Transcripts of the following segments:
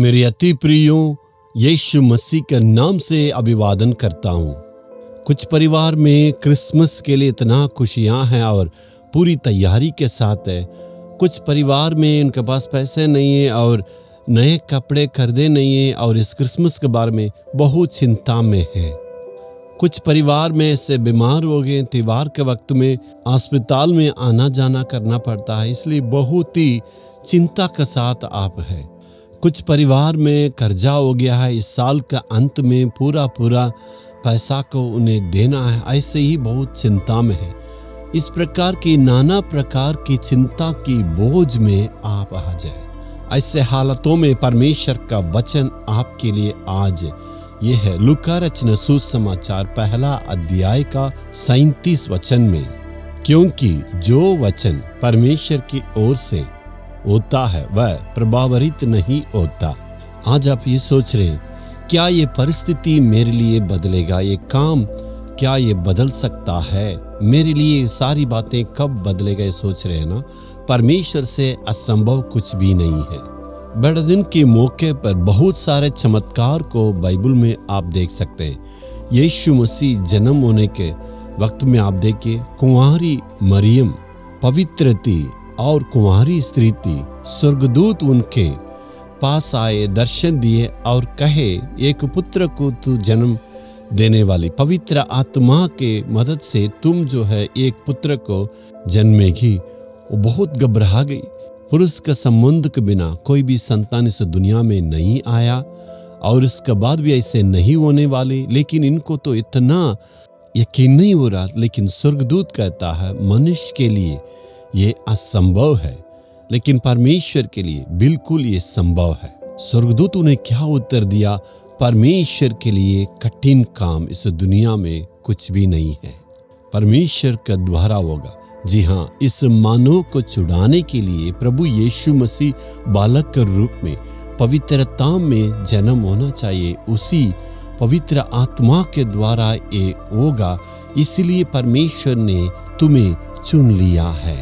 मेरे अति प्रियो यीशु मसीह के नाम से अभिवादन करता हूँ। कुछ परिवार में क्रिसमस के लिए इतना खुशियाँ हैं और पूरी तैयारी के साथ है। कुछ परिवार में उनके पास पैसे नहीं है और नए कपड़े खरीदे नहीं है और इस क्रिसमस के बारे में बहुत चिंता में है। कुछ परिवार में ऐसे बीमार हो गए, त्योहार के वक्त में अस्पताल में आना जाना करना पड़ता है, इसलिए बहुत ही चिंता के साथ आप है। कुछ परिवार में कर्जा हो गया है, इस साल का अंत में पूरा पैसा को उन्हें देना है, ऐसे ही बहुत चिंता में है। इस प्रकार की नाना प्रकार की चिंता की बोझ में आप आ जाए। ऐसे हालातों में परमेश्वर का वचन आपके लिए आज ये है लूका रचित सुसमाचार पहला अध्याय का 37 वचन में, क्योंकि जो वचन परमेश्वर की ओर से होता है वह प्रभावित नहीं होता। आज आप ये सोच रहे हैं, क्या ये परिस्थिति मेरे लिए बदलेगा, ये काम क्या ये बदल सकता है, मेरे लिए सारी बातें कब बदलेगा, ये सोच रहे हैं ना। परमेश्वर से असंभव कुछ भी नहीं है। बड़े दिन के मौके पर बहुत सारे चमत्कार को बाइबल में आप देख सकते हैं। यीशु मसीह जन्म होने के वक्त में आप देखिए, कुंवारी मरियम पवित्र थी और कुंवारी स्त्री थी। स्वर्गदूत उनके पास आए, दर्शन दिए और कहे, एक पुत्र को तू जन्म देने वाली, पवित्र आत्मा के मदद से तुम जो है एक पुत्र को जन्मेगी। वो बहुत घबरा गई। पुरुष का संबंध के बिना कोई भी संतान इस दुनिया में नहीं आया और इसके बाद भी ऐसे नहीं होने वाले। लेकिन इनको तो इतना यकीन नहीं हो रहा। लेकिन स्वर्गदूत कहता है, मनुष्य के लिए ये असंभव है, लेकिन परमेश्वर के लिए बिल्कुल ये संभव है। स्वर्गदूत उन्हें क्या उत्तर दिया? परमेश्वर के लिए कठिन काम इस दुनिया में कुछ भी नहीं है, परमेश्वर का द्वारा होगा। जी हाँ, इस मानव को छुड़ाने के लिए प्रभु यीशु मसीह बालक के रूप में पवित्रता में जन्म होना चाहिए। उसी पवित्र आत्मा के द्वारा ये होगा, इसलिए परमेश्वर ने तुम्हें चुन लिया है।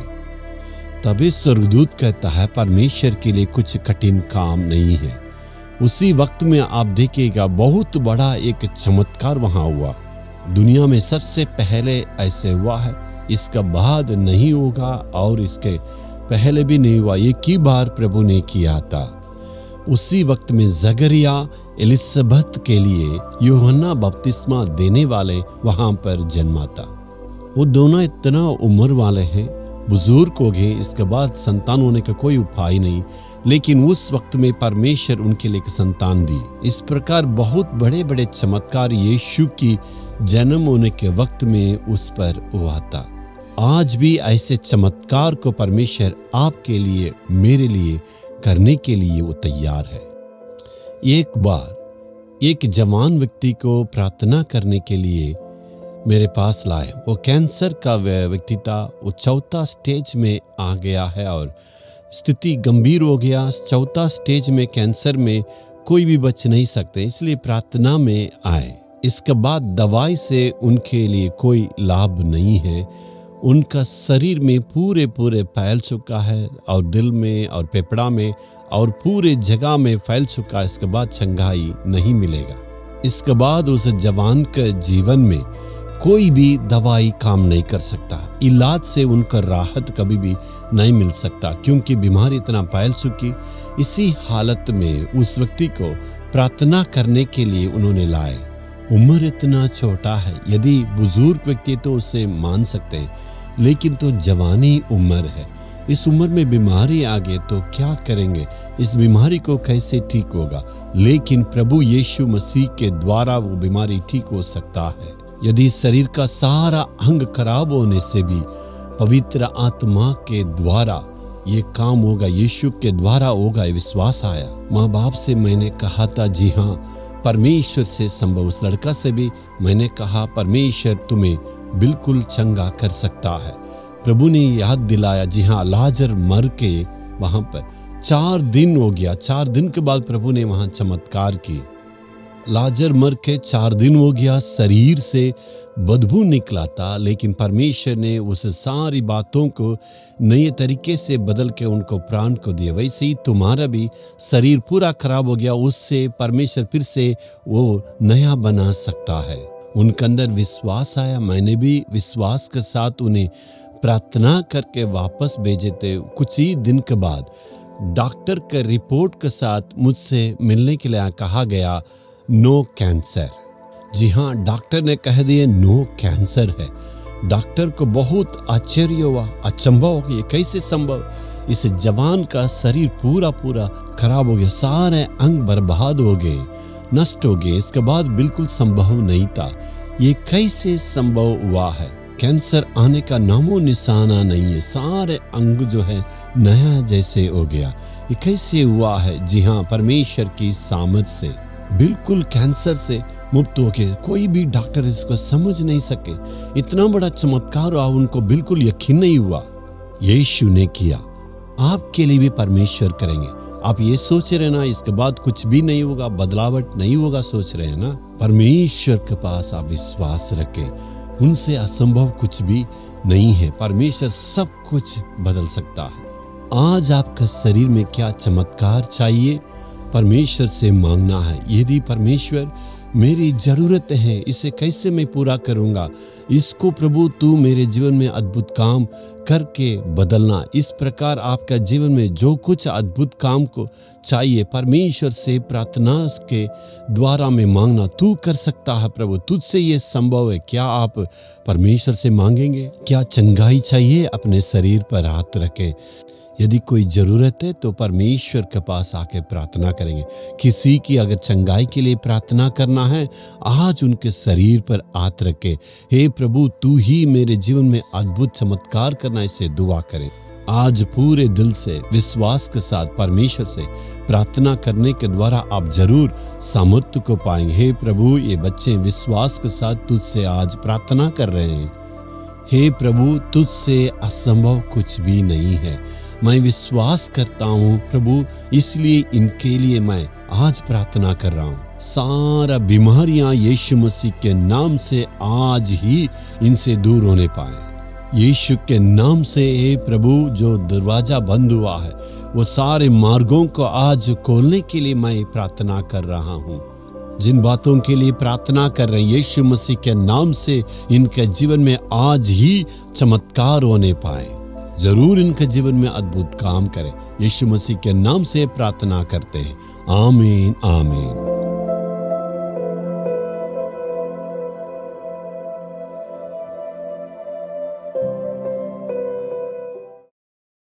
तभी स्वर्गदूत कहता है, परमेश्वर के लिए कुछ कठिन काम नहीं है। उसी वक्त में आप देखिएगा, बहुत बड़ा एक चमत्कार वहां हुआ। दुनिया में सबसे पहले ऐसे हुआ है, इसका बाद नहीं होगा और इसके पहले भी नहीं हुआ। एक ही बार प्रभु ने किया था। उसी वक्त में जकरिया एलिसबेथ के लिए यूहन्ना बपतिस्मा देने वाले वहां पर जन्मा था। वो दोनों इतना उम्र वाले हैं, बुजुर्ग हो गए, इसके बाद संतान होने का कोई उपाय नहीं। लेकिन उस वक्त में परमेश्वर उनके लिए संतान दी। इस प्रकार बहुत बड़े बड़े चमत्कार यीशु की जन्म होने के वक्त में उस पर हुआ था। आज भी ऐसे चमत्कार को परमेश्वर आपके लिए, मेरे लिए करने के लिए वो तैयार है। एक बार एक जवान व्यक्ति को प्रार्थना करने के लिए मेरे पास लाए। वो कैंसर का व्यक्ति था। वो 4था स्टेज में आ गया है और स्थिति गंभीर हो गया। 4था स्टेज में कैंसर में कोई भी बच नहीं सकते, इसलिए प्रार्थना में आए। इसके बाद दवाई से उनके लिए कोई लाभ नहीं है। उनका शरीर में पूरे फैल चुका है और दिल में और फेफड़ा में और पूरे जगह में फैल चुका है। इसके बाद चंगाई नहीं मिलेगा। इसके बाद उस जवान के जीवन में कोई भी दवाई काम नहीं कर सकता। इलाज से उनका राहत कभी भी नहीं मिल सकता, क्योंकि बीमारी इतना फैल चुकी। इसी हालत में उस व्यक्ति को प्रार्थना करने के लिए उन्होंने लाए। उम्र इतना छोटा है, यदि बुजुर्ग व्यक्ति तो उसे मान सकते हैं, लेकिन तो जवानी उम्र है। इस उम्र में बीमारी आ गई तो क्या करेंगे? इस बीमारी को कैसे ठीक होगा? लेकिन प्रभु यीशु मसीह के द्वारा वो बीमारी ठीक हो सकता है। यदि शरीर का सारा अंग खराब होने से भी पवित्र आत्मा के द्वारा ये काम होगा, यीशु के द्वारा होगा, ये विश्वास आया। माँ बाप से मैंने कहा था, जी हाँ परमेश्वर से संभव। उस लड़का से भी मैंने कहा, परमेश्वर तुम्हें बिल्कुल चंगा कर सकता है। प्रभु ने याद दिलाया, जी हाँ लाजर मर के वहां पर 4 दिन हो गया। 4 दिन के बाद प्रभु ने वहां चमत्कार की। लाजर मर के 4 दिन हो गया, शरीर से बदबू निकला था, लेकिन परमेश्वर ने उस सारी बातों को नए तरीके से बदल के उनको प्राण को दिया। वैसे ही तुम्हारा भी शरीर पूरा खराब हो गया, उससे परमेश्वर फिर से वो नया बना सकता है। उनके अंदर विश्वास आया। मैंने भी विश्वास के साथ उन्हें प्रार्थना करके वापस भेजे थे। कुछ ही दिन के बाद डॉक्टर के रिपोर्ट के साथ मुझसे मिलने के लिए कहा गया नो कैंसर। जी हाँ, डॉक्टर ने कह दिए नो कैंसर है। डॉक्टर को बहुत आश्चर्य हुआ, अचंभा हो गया, कैसे संभव? इस जवान का शरीर पूरा खराब हो गया, सारे अंग बर्बाद हो गए, नष्ट हो गए, इसके बाद बिल्कुल संभव नहीं था। ये कैसे संभव हुआ है? कैंसर आने का नामो निशाना नहीं है, सारे अंग जो है नया जैसे हो गया। ये कैसे हुआ है? जी हाँ, परमेश्वर की सामर्थ से बिल्कुल कैंसर से मुक्त हो गए। कोई भी डॉक्टर इसको समझ नहीं सके, इतना बड़ा चमत्कार हुआ, उनको बिल्कुल यकीन नहीं हुआ। यीशु ने किया, आपके लिए भी परमेश्वर करेंगे। आप ये सोच रहे ना इसके बाद कुछ भी नहीं होगा, बदलावट नहीं होगा, सोच रहे हैं ना? परमेश्वर के पास आप विश्वास रखें, उनसे असंभव कुछ भी नहीं है। परमेश्वर सब कुछ बदल सकता है। आज आपका शरीर में क्या चमत्कार चाहिए? परमेश्वर से मांगना है। यदि परमेश्वर मेरी जरूरत है, इसे कैसे मैं पूरा करूंगा? इसको प्रभु तू मेरे जीवन में अद्भुत काम करके बदलना। इस प्रकार आपका जीवन में जो कुछ अद्भुत काम को चाहिए, परमेश्वर से प्रार्थना के द्वारा में मांगना। तू कर सकता है प्रभु, तुझसे ये संभव है। क्या आप परमेश्वर से मांगेंगे? क्या चंगाई चाहिए? अपने शरीर पर हाथ रखें। यदि कोई जरूरत है तो परमेश्वर के पास आके प्रार्थना करेंगे। किसी की अगर चंगाई के लिए प्रार्थना करना है, आज उनके शरीर पर हाथ रखे, हे प्रभु तू ही मेरे जीवन में अद्भुत चमत्कार करना, इसे दुआ करें। आज पूरे दिल से विश्वास के साथ परमेश्वर से प्रार्थना करने के द्वारा आप जरूर सामर्थ्य को पाएंगे। हे प्रभु, ये बच्चे विश्वास के साथ तुझसे आज प्रार्थना कर रहे हैं। हे प्रभु, तुझसे असंभव कुछ भी नहीं है। मैं विश्वास करता हूँ प्रभु, इसलिए इनके लिए मैं आज प्रार्थना कर रहा हूँ। सारा बीमारियां यीशु मसीह के नाम से आज ही इनसे दूर होने पाए। यीशु के नाम से हे प्रभु, जो दरवाजा बंद हुआ है वो सारे मार्गों को आज खोलने के लिए मैं प्रार्थना कर रहा हूँ। जिन बातों के लिए प्रार्थना कर रहे हैं, यीशु मसीह के नाम से इनके जीवन में आज ही चमत्कार होने पाए। जरूर इनके जीवन में अद्भुत काम करें। यीशु मसीह के नाम से प्रार्थना करते हैं। आमीन आमीन।